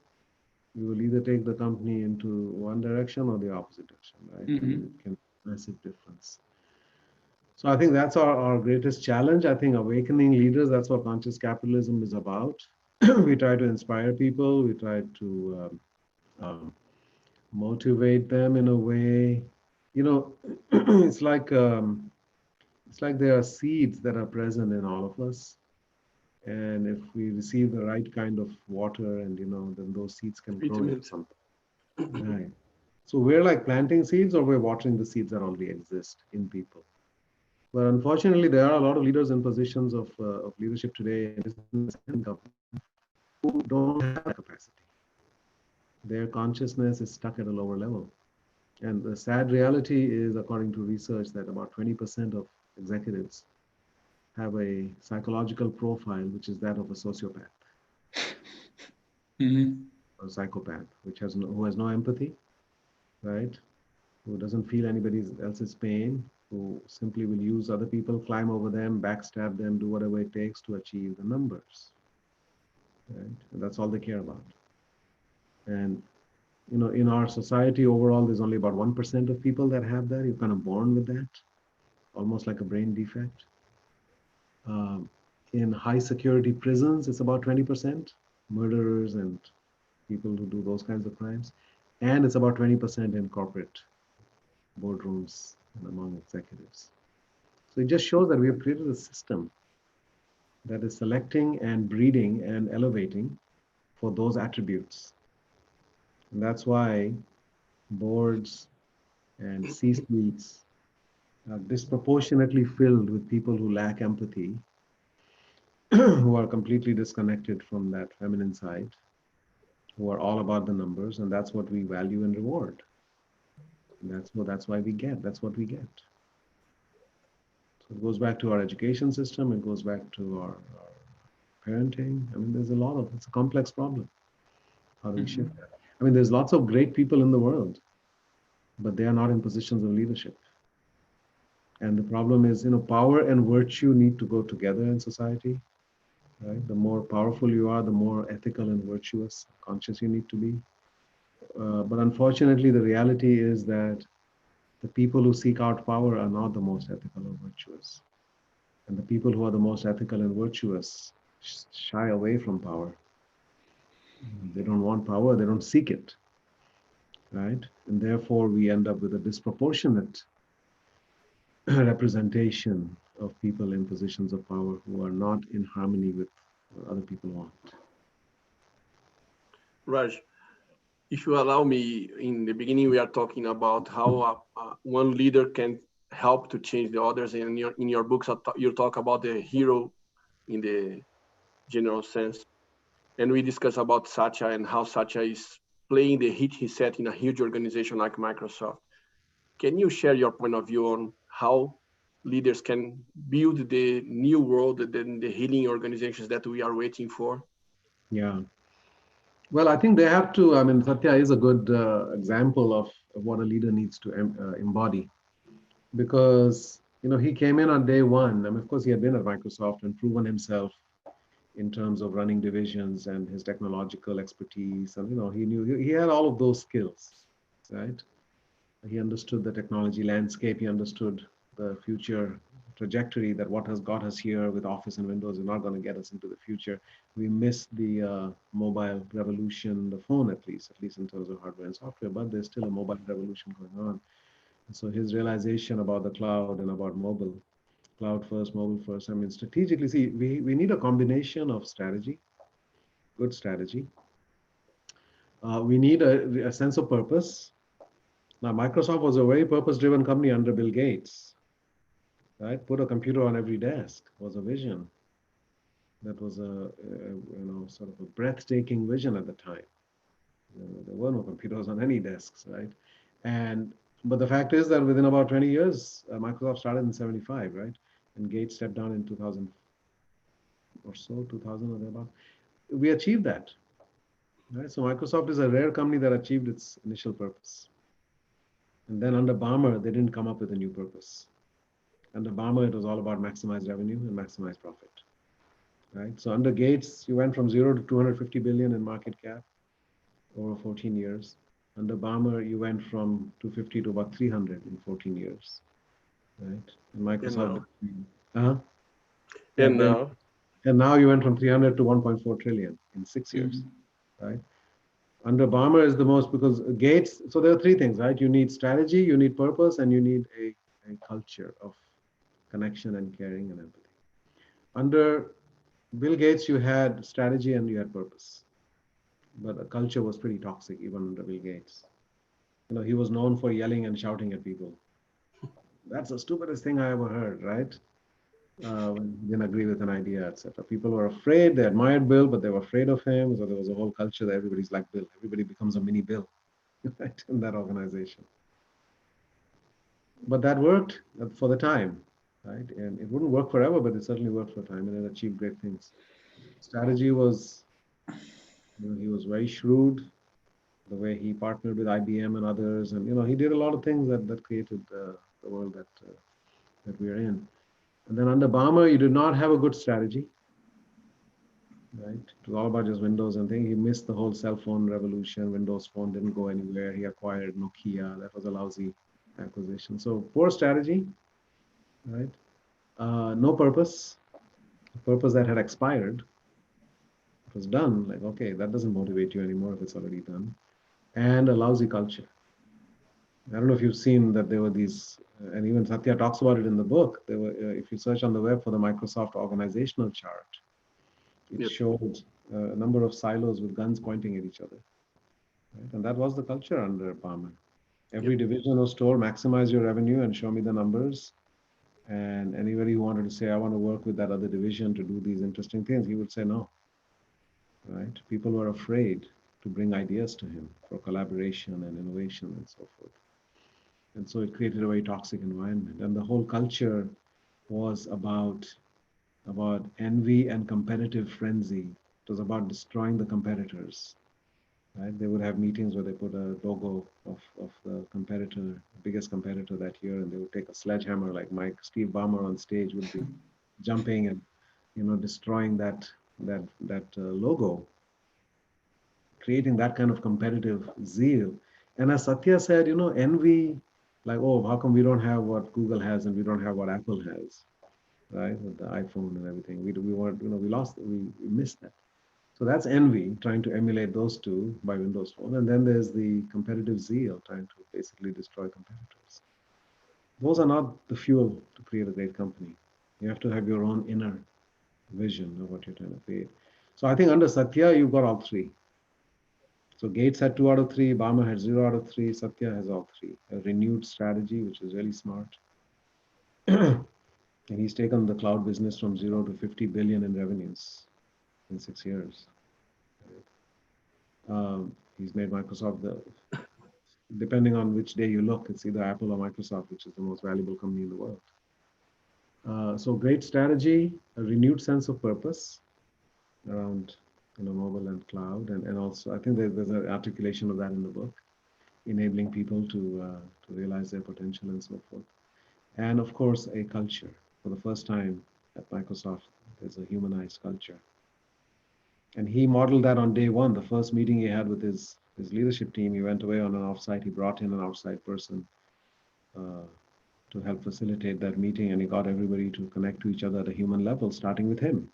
you will either take the company into one direction or the opposite direction, right? And it can make a massive difference. So I think that's our greatest challenge. I think awakening leaders, that's what conscious capitalism is about. We try to inspire people, we try to motivate them in a way. You know, it's like there are seeds that are present in all of us. And if we receive the right kind of water and, then those seeds can grow into Treatment. something. Right. So we're like planting seeds or we're watering the seeds that already exist in people. But unfortunately, there are a lot of leaders in positions of leadership today in business and government who don't have that capacity. Their consciousness is stuck at a lower level. And the sad reality is, according to research, that about 20% of executives have a psychological profile which is that of a sociopath or psychopath, who has no empathy, right? Who doesn't feel anybody else's pain, who simply will use other people, climb over them, backstab them, do whatever it takes to achieve the numbers, right? And that's all they care about. And in our society overall, there's only about 1% of people that have that. You're kind of born with that, almost like a brain defect. Um, in high security prisons, it's about 20%, murderers and people who do those kinds of crimes. And it's about 20% in corporate boardrooms and among executives. So it just shows that we have created a system that is selecting and breeding and elevating for those attributes. And that's why boards and C-suites are disproportionately filled with people who lack empathy, who are completely disconnected from that feminine side, who are all about the numbers, and that's what we value and reward. And that's why we get. That's what we get. So it goes back to our education system. It goes back to our parenting. I mean, it's a complex problem. How do we shift that? I mean, there's lots of great people in the world, but they are not in positions of leadership. And the problem is, power and virtue need to go together in society, right? The more powerful you are, the more ethical and virtuous, conscious you need to be. But unfortunately, the reality is that the people who seek out power are not the most ethical or virtuous. And the people who are the most ethical and virtuous shy away from power. They don't want power, they don't seek it, right? And therefore, we end up with a disproportionate representation of people in positions of power who are not in harmony with what other people want. Raj, if you allow me, in the beginning, we are talking about how one leader can help to change the others. And in your books, you talk about the hero in the general sense. And we discuss about Satya and how Satya is playing the hit he set in a huge organization like Microsoft. Can you share your point of view on how leaders can build the new world and the healing organizations that we are waiting for? Yeah. Well, I think they have to. I mean, Satya is a good example of what a leader needs to embody, because he came in on day one. I mean, of course, he had been at Microsoft and proven himself in terms of running divisions and his technological expertise, and he had all of those skills, right? He understood the technology landscape. He understood the future trajectory, that what has got us here with Office and Windows is not going to get us into the future. We missed the mobile revolution, the phone at least in terms of hardware and software, but there's still a mobile revolution going on. And so his realization about the cloud and about mobile, cloud first, mobile first, I mean, strategically, see, we need a combination of strategy, good strategy. We need a sense of purpose. Now, Microsoft was a very purpose-driven company under Bill Gates, right? Put a computer on every desk was a vision. That was sort of a breathtaking vision at the time. There were no computers on any desks, right? And but the fact is that within about 20 years, Microsoft started in 75, right? And Gates stepped down in 2000 or so, 2000 or thereabout. We achieved that, right? So Microsoft is a rare company that achieved its initial purpose. And then under Balmer, they didn't come up with a new purpose. Under Balmer, it was all about maximize revenue and maximize profit, right? So under Gates, you went from 0 to 250 billion in market cap over 14 years. Under Balmer, you went from 250 to about 300 in 14 years, right? And And Microsoft, now, uh-huh, yeah, and now, and now you went from 300 to 1.4 trillion in 6 years, Mhm. right? Under Balmer is the most, because Gates, so there are three things, right? You need strategy, you need purpose, and you need a culture of connection and caring and empathy. Under Bill Gates, you had strategy and you had purpose, but the culture was pretty toxic even under Bill Gates. He was known for yelling and shouting at people. That's the stupidest thing I ever heard, right? When he didn't agree with an idea, etc. People were afraid. They admired Bill, but they were afraid of him. So there was a whole culture that everybody's like Bill. Everybody becomes a mini Bill, right, in that organization. But that worked for the time, right? And it wouldn't work forever, but it certainly worked for a time, and it achieved great things. Strategy was, he was very shrewd. The way he partnered with IBM and others, and he did a lot of things that created the world that we are in. And then under Balmer, you did not have a good strategy, right? It was all about just Windows and things. He missed the whole cell phone revolution. Windows Phone didn't go anywhere. He acquired Nokia. That was a lousy acquisition. So poor strategy, right? No purpose. A purpose that had expired. It was done. Like, okay, that doesn't motivate you anymore if it's already done. And a lousy culture. I don't know if you've seen that there were these, and even Satya talks about it in the book. There were, if you search on the web for the Microsoft organizational chart, it yep, showed a number of silos with guns pointing at each other. Right? And that was the culture under Palmer. yep, Every division was told, maximize your revenue and show me the numbers. And anybody who wanted to say, I want to work with that other division to do these interesting things, he would say no. Right? People were afraid to bring ideas to him for collaboration and innovation and so forth. And so it created a very toxic environment. And the whole culture was about envy and competitive frenzy. It was about destroying the competitors. Right? They would have meetings where they put a logo of the competitor, the biggest competitor that year, and they would take a sledgehammer like Steve Ballmer on stage would be jumping and destroying that logo, creating that kind of competitive zeal. And as Satya said, envy, like, oh, how come we don't have what Google has and we don't have what Apple has, right? With the iPhone and everything. We want, we lost, we missed that. So that's envy, trying to emulate those two by Windows Phone. And then there's the competitive zeal, trying to basically destroy competitors. Those are not the fuel to create a great company. You have to have your own inner vision of what you're trying to create. So I think under Satya, you've got all three. So Gates had 2 out of 3, Balmer had 0 out of 3, Satya has all three. A renewed strategy, which is really smart. And he's taken the cloud business from 0 to 50 billion in revenues in 6 years. He's made Microsoft depending on which day you look, it's either Apple or Microsoft, which is the most valuable company in the world. So great strategy, a renewed sense of purpose around mobile and cloud, and also I think there's an articulation of that in the book, enabling people to realize their potential and so forth. And of course, a culture. For the first time at Microsoft, there's a humanized culture. And he modeled that on day one. The first meeting he had with his leadership team, he went away on an offsite. He brought in an outside person uh, to help facilitate that meeting, and he got everybody to connect to each other at a human level, starting with him,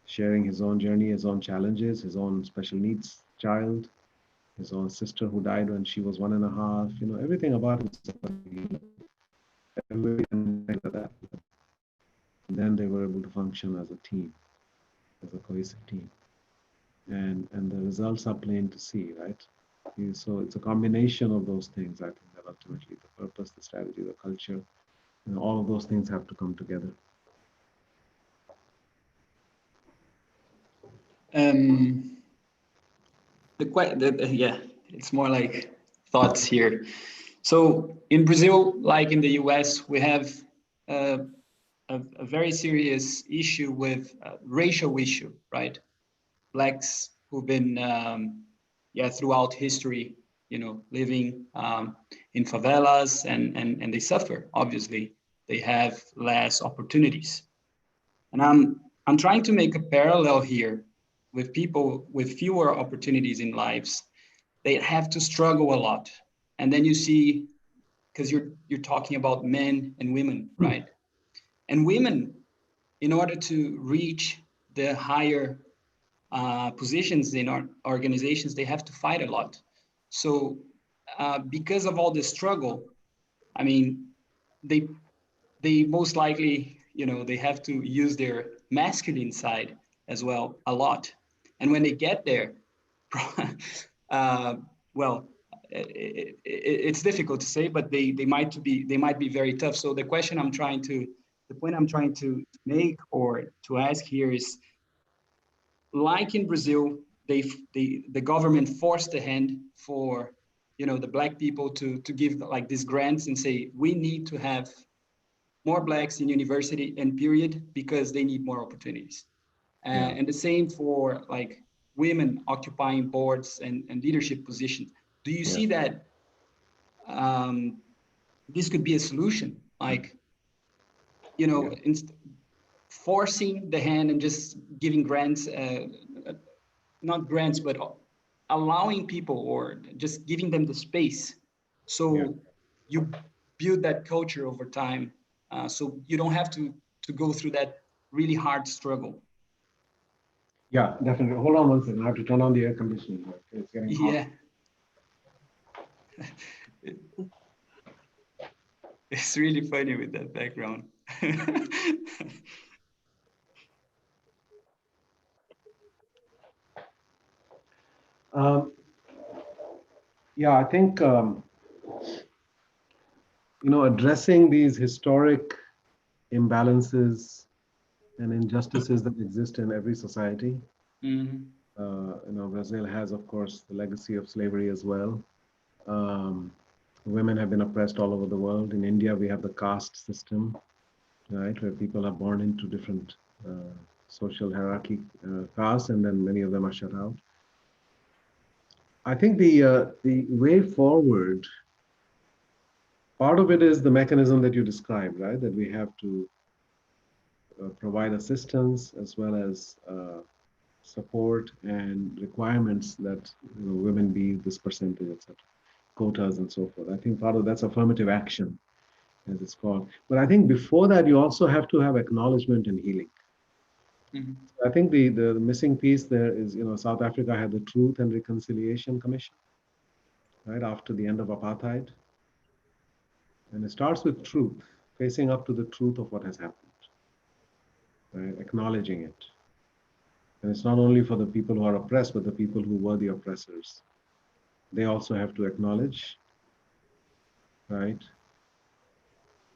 sharing his own journey, his own challenges, his own special needs child, his own sister who died when she was 1.5. Everything about himself. Everybody connected with that. And then they were able to function as a team, as a cohesive team. And the results are plain to see, right? So it's a combination of those things, I think, that ultimately the purpose, the strategy, the culture, all of those things have to come together. Um, yeah, it's more like thoughts here. So in Brazil, like in the US, we have uh, a very serious issue with racial issue, right? Blacks who've been, yeah, throughout history, living in favelas, and they suffer. Obviously, they have less opportunities. And I'm trying to make a parallel here with people with fewer opportunities in lives. They have to struggle a lot. And then you see, because you're talking about men and women, right? And women, in order to reach the higher positions in our organizations, they have to fight a lot. So because of all this struggle, I mean, they they most likely, they have to use their masculine side as well a lot. And when they get there, uh, well, it's difficult to say, but they might be very tough. So the point I'm trying to make or to ask here is, like in Brazil, the government forced the hand for the black people to give like these grants and say we need to have more blacks in university and period because they need more opportunities. Yeah. And the same for like women occupying boards and leadership positions. Do you Yeah. see that um, this could be a solution? Like, Yeah. forcing the hand and just giving grants, not grants, but allowing people or just giving them the space. Yeah. So you build that culture over time. So you don't have to go through that really hard struggle. Yeah, definitely. Hold on one second. I have to turn on the air conditioning. It's getting hot. Yeah, it's really funny with that background. Um, yeah, I think addressing these historic imbalances and injustices that exist in every society. Mhm. Brazil has, of course, the legacy of slavery as well. Um, Women have been oppressed all over the world. In India, we have the caste system, right, where people are born into different social hierarchy castes, and then many of them are shut out. I think the way forward, part of it is the mechanism that you described, right? That we have to provide assistance as well as support and requirements that women be this percentage, etc., quotas and so forth. I think part of that's affirmative action, as it's called. But I think before that, you also have to have acknowledgement and healing. Mhm. I think the missing piece there is, South Africa had the Truth and Reconciliation Commission, right, after the end of apartheid. And it starts with truth, facing up to the truth of what has happened, right, acknowledging it. And it's not only for the people who are oppressed, but the people who were the oppressors. They also have to acknowledge, right?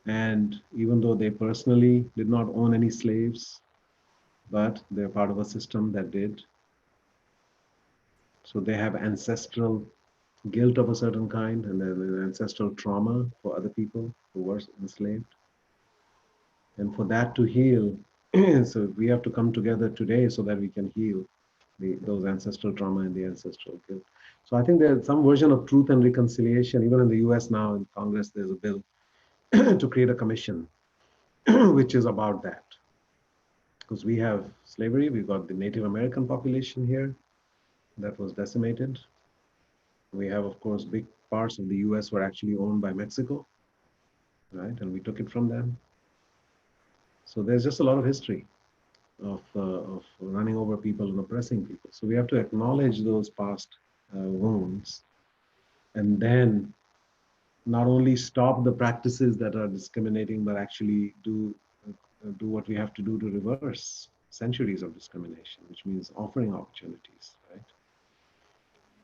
And even though they personally did not own any slaves, but they're part of a system that did. So they have ancestral guilt of a certain kind, and then ancestral trauma for other people who were enslaved. And for that to heal, so we have to come together today so that we can heal. those ancestral trauma and the ancestral guilt. So I think there's some version of truth and reconciliation. Even in the US now, in Congress, there's a bill to create a commission, which is about that. Because we have slavery, we've got the Native American population here that was decimated. We have, of course, big parts of the US were actually owned by Mexico, right? And we took it from them. So there's just a lot of history of running over people and oppressing people. So we have to acknowledge those past wounds, and then not only stop the practices that are discriminating, but actually do what we have to do to reverse centuries of discrimination, which means offering opportunities, right?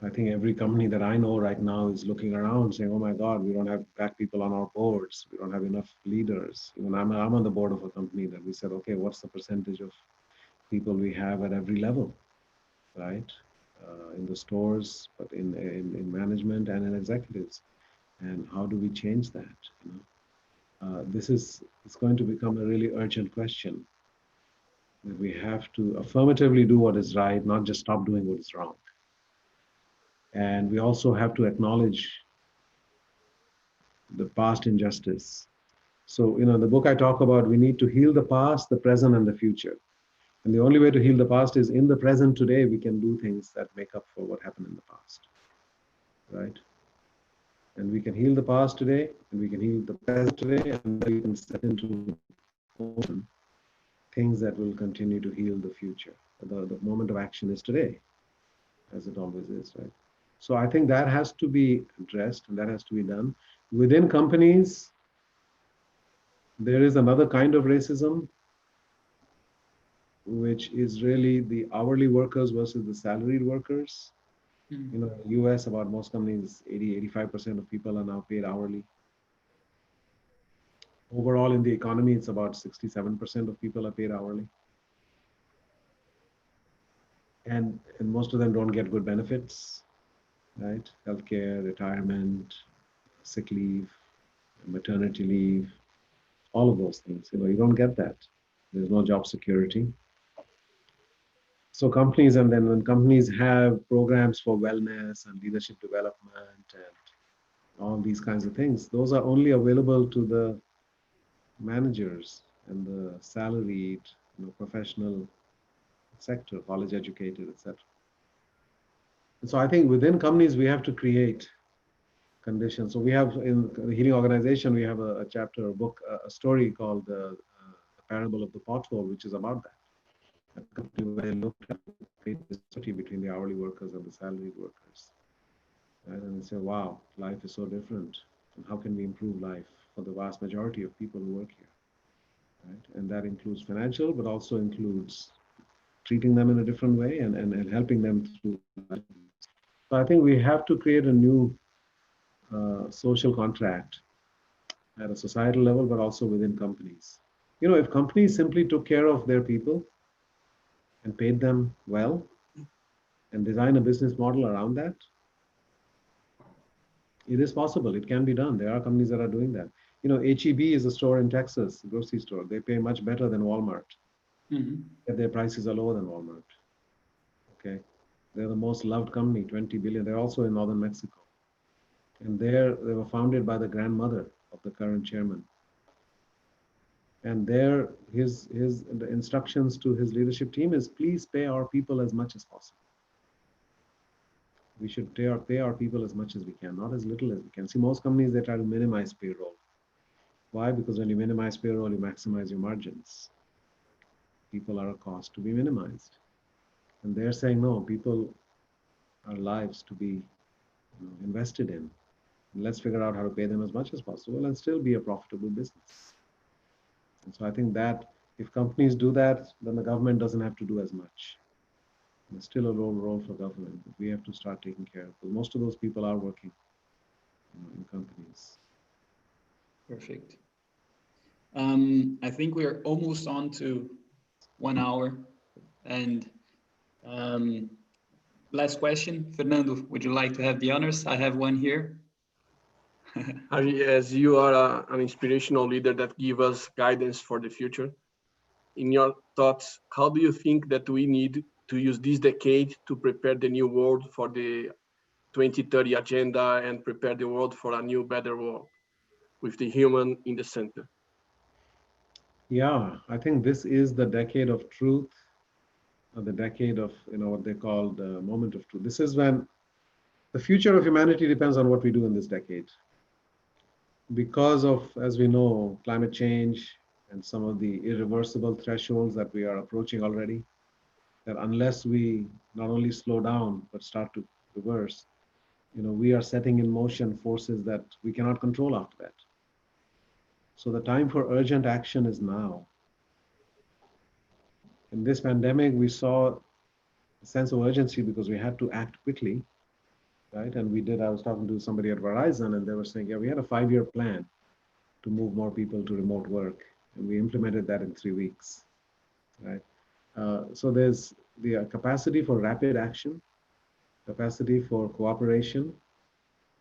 I think every company that I know right now is looking around saying, oh my God, we don't have black people on our boards. We don't have enough leaders. Even I'm on the board of a company that we said, okay, what's the percentage of people we have at every level, right? In the stores, but in management and in executives. And how do we change that? You know? It's going to become a really urgent question. That we have to affirmatively do what is right, not just stop doing what is wrong. And we also have to acknowledge the past injustice. So, you know, in the book I talk about we need to heal the past, the present, and the future. And the only way to heal the past is in the present today, we can do things that make up for what happened in the past, right? And we can heal the past today, and we can heal the present today, and then we can set into motion things that will continue to heal the future. The moment of action is today, as it always is, right? So I think that has to be addressed, and that has to be done. Within companies, there is another kind of racism, which is really the hourly workers versus the salaried workers. You know, in the US, about most companies, 85% of people are now paid hourly. Overall, in the economy, it's about 67% of people are paid hourly. And most of them don't get good benefits, right? Healthcare, retirement, sick leave, maternity leave, all of those things. You know, you don't get that. There's no job security. So companies, and then when companies have programs for wellness and leadership development and all these kinds of things, those are only available to the managers and the salaried, you know, professional sector, college educated, etc. And so I think within companies, we have to create conditions. So we have in the healing organization, we have a chapter, a book, a story called the Parable of the Pothole, which is about that. A company where they looked at the disparity between the hourly workers and the salaried workers. Right? And they say, wow, life is so different. And how can we improve life for the vast majority of people who work here? Right? And that includes financial, but also includes treating them in a different way and helping them through life. So I think we have to create a new social contract at a societal level, but also within companies. You know, if companies simply took care of their people and paid them well and design a business model around that, it is possible. It can be done. There are companies that are doing that. You know, HEB is a store in Texas, a grocery store. They pay much better than Walmart. Yet their prices are lower than Walmart. Okay. They're the most loved company, 20 billion. They're also in northern Mexico. And they were founded by the grandmother of the current chairman. And the instructions to his leadership team is please pay our people as much as possible. We should pay our people as much as we can, not as little as we can. See, most companies, they try to minimize payroll. Why? Because when you minimize payroll, you maximize your margins. People are a cost to be minimized. And they're saying, no, people are lives to be invested in. And let's figure out how to pay them as much as possible and still be a profitable business. And so I think that if companies do that, then the government doesn't have to do as much. There's still a role for government, but we have to start taking care of it. Most of those people are working in companies. Perfect. I think we are almost on to 1 hour. And last question, Fernando, would you like to have the honors? I have one here. As you are an inspirational leader that gives us guidance for the future, in your thoughts, how do you think that we need to use this decade to prepare the new world for the 2030 agenda and prepare the world for a new, better world with the human in the center. Yeah, I think this is the decade of truth, or the decade of, what they call the moment of truth. This is when the future of humanity depends on what we do in this decade. Because of, as we know, climate change and some of the irreversible thresholds that we are approaching already, that unless we not only slow down but start to reverse, we are setting in motion forces that we cannot control after that. So the time for urgent action is now. In this pandemic, we saw a sense of urgency because we had to act quickly, right? And we did. I was talking to somebody at Verizon, and they were saying, yeah, we had a 5-year plan to move more people to remote work, and we implemented that in 3 weeks, right? So there's the capacity for rapid action, capacity for cooperation,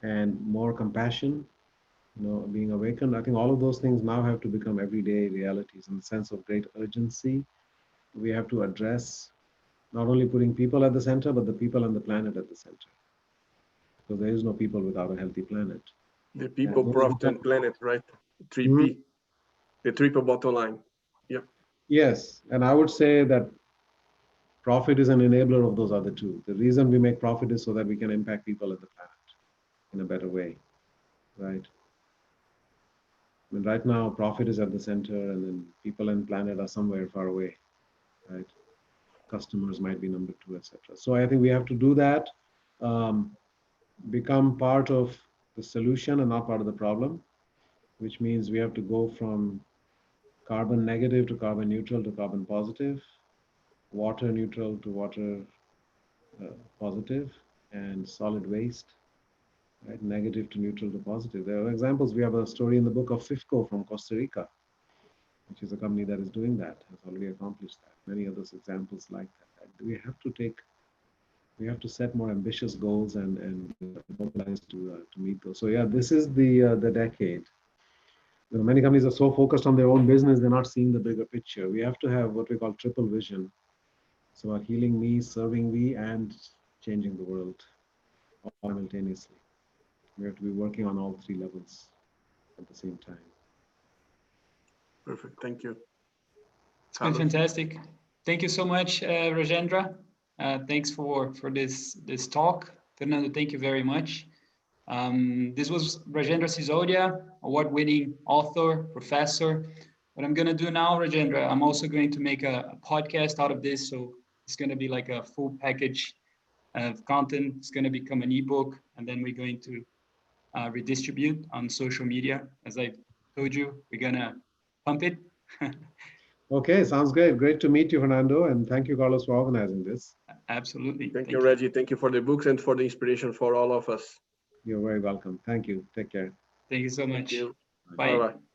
and more compassion, being awakened. I think all of those things now have to become everyday realities in the sense of great urgency. We have to address not only putting people at the center, but the people and the planet at the center. Because there is no people without a healthy planet. The people, profit, and planet, right? 3P, Mm-hmm. the triple bottom line. Yep. Yes, and I would say that profit is an enabler of those other two. The reason we make profit is so that we can impact people at the planet in a better way, right? I mean, right now, profit is at the center, and then people and planet are somewhere far away, right? Customers might be number two, etc. So I think we have to do that, become part of the solution and not part of the problem, which means we have to go from carbon negative to carbon neutral to carbon positive, water neutral to water positive, and solid waste, right? Negative to neutral to positive. There are examples. We have a story in the book of FIFCO from Costa Rica, which is a company that is doing that, has already accomplished that. Many others examples like that. We have to set more ambitious goals and mobilize to meet those. So yeah, this is the decade. Many companies are so focused on their own business, they're not seeing the bigger picture. We have to have what we call triple vision. So about healing me, serving me, and changing the world simultaneously. We have to be working on all 3 levels at the same time. Perfect. Thank you. It's been fantastic. Thank you so much, Rajendra. Thanks for this talk. Fernando, thank you very much. This was Rajendra Sisodia, award-winning author, professor. What I'm going to do now, Rajendra, I'm also going to make a podcast out of this. So it's going to be like a full package of content. It's going to become an ebook, and then we're going to redistribute on social media. As I told you, we're going to pump it. Okay, sounds great. Great to meet you, Fernando, and thank you, Carlos, for organizing this. Absolutely. Thank you, Reggie. Thank you for the books and for the inspiration for all of us. You're very welcome. Thank you. Take care. Thank you so much. Thank you. Bye. Bye-bye.